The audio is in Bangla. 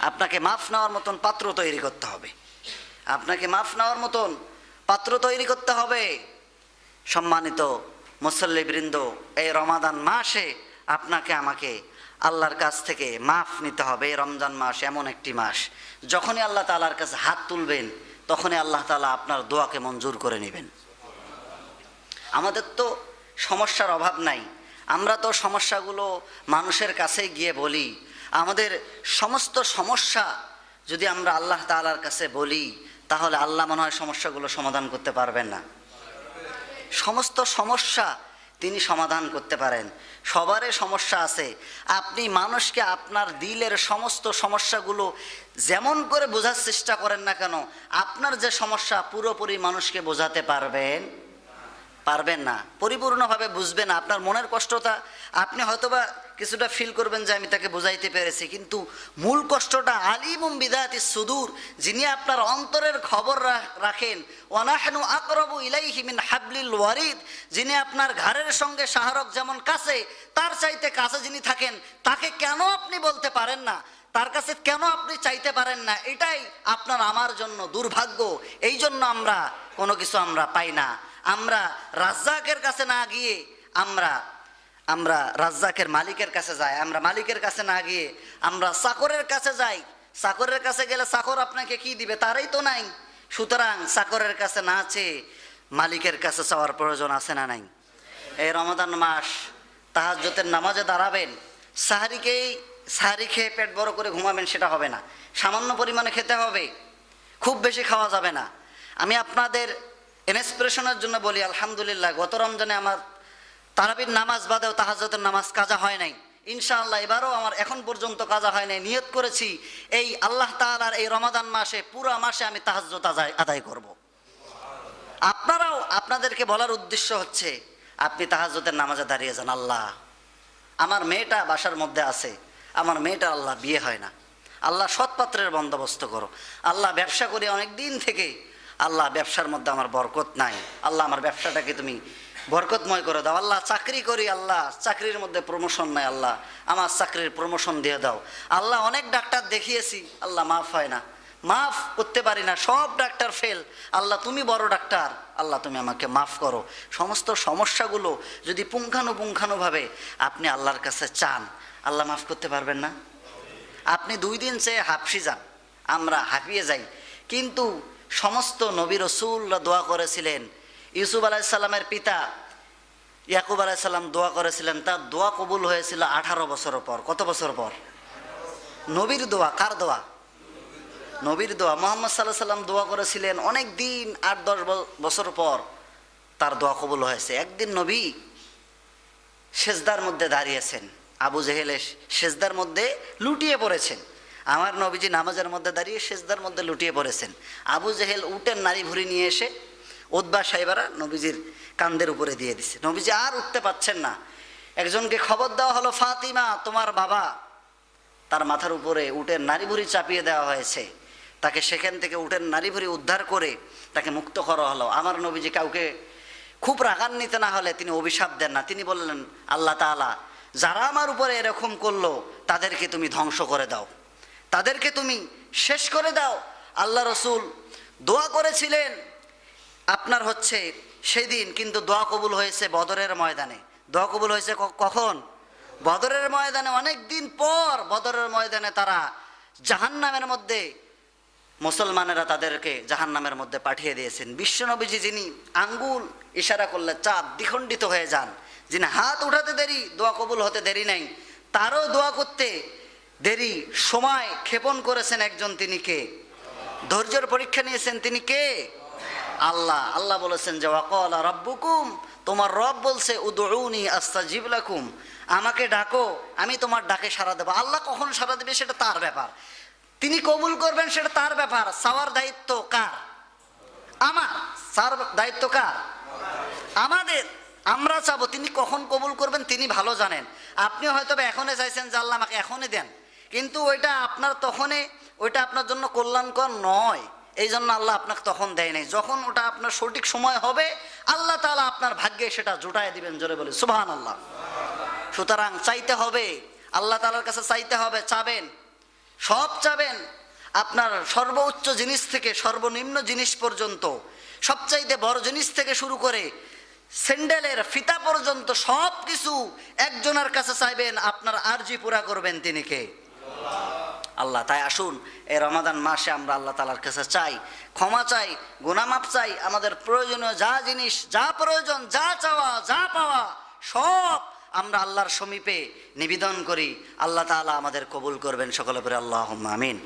আপনাকে মাফ নেওয়ার মতন পাত্র তৈরি করতে হবে, আপনাকে মাফ নেওয়ার মতন পাত্র তৈরি করতে হবে। সম্মানিত মুসল্লিবৃন্দ, এই রমাদান মাসে আপনাকে আমাকে আল্লাহর কাছ থেকে মাফ নিতে হবে। এই রমজান মাস এমন একটি মাস, যখনই আল্লাহ তাআলার কাছে হাত তুলবেন তখনই আল্লাহ তাআলা আপনার দোয়াকে মঞ্জুর করে নেবেন। আমাদের তো সমস্যার অভাব নাই, আমরা তো সমস্যাগুলো মানুষের কাছে গিয়ে বলি। আমাদের সমস্ত সমস্যা যদি আমরা আল্লাহ তাআলার কাছে বলি, তাহলে আল্লাহ মনে হয় সমস্যাগুলো সমাধান করতে পারবেন না। সমস্ত সমস্যা তিনি সমাধান করতে পারেন। সবারই সমস্যা আছে। আপনি মানুষকে আপনার দিলের সমস্ত সমস্যাগুলো যেমন করে বোঝার চেষ্টা করেন না কেন, আপনার যে সমস্যা পুরোপুরি মানুষকে বোঝাতে পারবেন না, পরিপূর্ণভাবে বুঝবেন না। আপনার মনের কষ্টটা আপনি হয়তোবা কিছুটা ফিল করবেন যে আমি তাকে বোঝাইতে পেরেছি, কিন্তু মূল কষ্টটা আলিমুম বিদাতিস সুদূর, যিনি আপনার অন্তরের খবর রাখেন, ওয়া নাহনু আকরাবু ইলাইহি মিন হাবলিল ওয়ারিদ, যিনি আপনার ঘাড়ের সঙ্গে শাহরগ যেমন কাছে, তার চাইতে কাছে যিনি থাকেন, তাকে কেন আপনি বলতে পারেন না, তার কাছে কেন আপনি চাইতে পারেন না? এটাই আপনার আমার জন্য দুর্ভাগ্য। এই জন্য আমরা কোনো কিছু আমরা পাই না। আমরা রাজ্জাকের কাছে না গিয়ে আমরা রাজ্জাকের মালিকের কাছে যাই, আমরা মালিকের কাছে না গিয়ে আমরা চাকরের কাছে যাই। চাকরের কাছে গেলে চাকর আপনাকে কি দিবে? তারই তো নাই। সুতরাং চাকরের কাছে না চেয়ে মালিকের কাছে চাওয়ার প্রয়োজন আছে না নাই? এই রমাদান মাস তাহাজ্জুদের নামাজে দাঁড়াবেন, সাহারি খেয়ে পেট বড় করে ঘুমাবেন, সেটা হবে না। সামান্য পরিমাণে খেতে হবে, খুব বেশি খাওয়া যাবে না। আমি আপনাদের ইন্সপিরেশনের জন্য বলি, আলহামদুলিল্লাহ গত রমজানে আমার তারাবির নামাজ বাদেও তাহাজ্জুদের নামাজ কাজা হয় নাই। ইনশাআল্লাহ এবারও আমার এখন পর্যন্ত কাজা হয় নাই। নিয়ত করেছি এই আল্লাহ তাআলার এই রমাদান মাসে পুরো মাসে আমি তাহাজ্জুদ আদায় করব। আপনারাও, আপনাদেরকে বলার উদ্দেশ্য হচ্ছে আপনি তাহাজ্জুদের নামাজে দাঁড়িয়ে যান। আল্লাহ, আমার মেয়েটা বাসার মধ্যে আছে, আমার মেয়েটার আল্লাহ বিয়ে হয় না, আল্লাহ সৎপাত্রের বন্দোবস্ত করো। আল্লাহ ব্যবসা করি অনেক দিন থেকে, আল্লাহ ব্যবসার মধ্যে আমার বরকত নাই, আল্লাহ আমার ব্যবসাটাকে তুমি বরকতময় করে দাও। আল্লাহ চাকরি করি, আল্লাহ চাকরির মধ্যে প্রমোশন নাই, আল্লাহ আমার চাকরির প্রমোশন দিয়ে দাও। আল্লাহ অনেক ডাক্তার দেখিয়েছি, আল্লাহ মাফ হয় না, মাফ করতে পারি না, সব ডাক্তার ফেল। আল্লাহ তুমি বড় ডাক্তার, আল্লাহ তুমি আমাকে মাফ করো। সমস্ত সমস্যাগুলো যদি পুঙ্খানুপুঙ্খানুভাবে আপনি আল্লাহর কাছে চান, আল্লাহ মাফ করতে পারবেন না? আপনি 2 দিন চেয়ে হাঁপসি যান, আমরা হাঁপিয়ে যাই, কিন্তু সমস্ত নবী রাসূলরা দোয়া করেছিলেন। ইউসুফ আলাইহিস সালামের পিতা ইয়াকুব আলাইহিস সালাম দোয়া করেছিলেন, তার দোয়া কবুল হয়েছিল 18 বছর পর। কত বছর পর? নবীর দোয়া। কার দোয়া? নবীর দোয়া। মুহাম্মদ সাল্লাল্লাহু আলাইহি সাল্লাম দোয়া করেছিলেন অনেক দিন, 8-10 বছর পর তার দোয়া কবুল হয়েছে। একদিন নবী সেজদার মধ্যে দাঁড়িয়েছেন, আবু জেহেলের সেজদার মধ্যে লুটিয়ে পড়েছেন। আমার নবীজি নামাজের মধ্যে দাঁড়িয়ে সেজদার মধ্যে লুটিয়ে পড়েছেন। আবু জেহেল উটের নাড়ি ভুড়ি নিয়ে এসে উতবা সাহেবারা নবীজির কাঁধের উপরে দিয়ে দিছে। নবীজি আর উঠতে পারছেন না। একজনকে খবর দেওয়া হলো, ফাতিমা তোমার বাবা, তার মাথার উপরে উটের নাড়ি ভুড়ি চাপিয়ে দেওয়া হয়েছে, তাকে সেখান থেকে উটের নাড়ি ভুড়ি উদ্ধার করে তাকে মুক্ত করা হলো। আমার নবীজি কাউকে খুব রাগান্বিত না হলে তিনি অভিশাপ দেন না। তিনি বললেন, আল্লাহ তাআলা যারা আমার উপরে এরকম করলো তাদেরকে তুমি ধ্বংস করে দাও, তাদেরকে তুমি শেষ করে দাও। আল্লাহ রসুল দোয়া করেছিলেন আপনার হচ্ছে সেদিন, কিন্তু দোয়া কবুল হয়েছে বদরের ময়দানে। দোয়া কবুল হয়েছে কখন? বদরের ময়দানে। অনেক দিন পর বদরের ময়দানে তারা জাহান্নামের মধ্যে, মুসলমানেরা তাদেরকে জাহান্নামের মধ্যে পাঠিয়ে দিয়েছেন। বিশ্বনবীজি যিনি আঙ্গুল ইশারা করলে চাঁদ দ্বিখণ্ডিত হয়ে যান, যিনি হাত উঠাতে দেরি দোয়া কবুল হতে দেরি নাই, তারও দোয়া করতে দেরি, সময় ক্ষেপণ করেছেন একজন, তিনি কে? ধৈর্যের পরীক্ষা নিয়েছেন, তিনি কে? আল্লাহ। আল্লাহ বলেছেন যে ওয়াকালা রাব্বুকুম, তোমার রব বলছে উদউনি আস্তাজিব লাকুম, আমাকে ডাকো আমি তোমার ডাকে সাড়া দেবো। আল্লাহ কখন সাড়া দেবে সেটা তার ব্যাপার, তিনি কবুল করবেন সেটা তার ব্যাপার। চাওয়ার দায়িত্ব কার? আমার। চাওয়ার দায়িত্ব কার? আমাদের। আমরা চাবো, তিনি কখন কবুল করবেন তিনি ভালো জানেন। আপনি হয়তো এখনই চাইছেন যে আল্লাহ আমাকে এখনই দেন, কিন্তু ওইটা আপনার তখনই, ওইটা আপনার জন্য কল্যাণকর নয়, এই জন্য আল্লাহ আপনাকে তখন দেয় নাই। যখন ওটা আপনার সঠিক সময় হবে আল্লাহ তাআলা আপনার ভাগ্যে সেটা জুটায় দিবেন। জোরে বলি সুবহানাল্লাহ। সুতরাং চাইতে হবে, আল্লাহ তাআলার কাছে চাইতে হবে। চাবেন, সব চাবেন, আপনার সর্বোচ্চ জিনিস থেকে সর্বনিম্ন জিনিস পর্যন্ত, সবচাইতে বড় জিনিস থেকে শুরু করে স্যান্ডেলের ফিতা পর্যন্ত সব কিছু একজনের কাছে চাইবেন, আপনার আরজি পুরা করবেন তিনি কে? আল্লাহ। তাই আসুন এই রমাদান মাসে আমরা আল্লাহ তাআলার কাছে চাই, ক্ষমা চাই, গুনাহ মাফ চাই, আমাদের প্রয়োজনীয় যা জিনিস, যা প্রয়োজন, যা চাওয়া, যা পাওয়া সব আমরা আল্লাহর সমীপে নিবেদন করি। আল্লাহ তাআলা আমাদের কবুল করবেন। সকলে পড়ে আল্লাহুম্মা আমিন।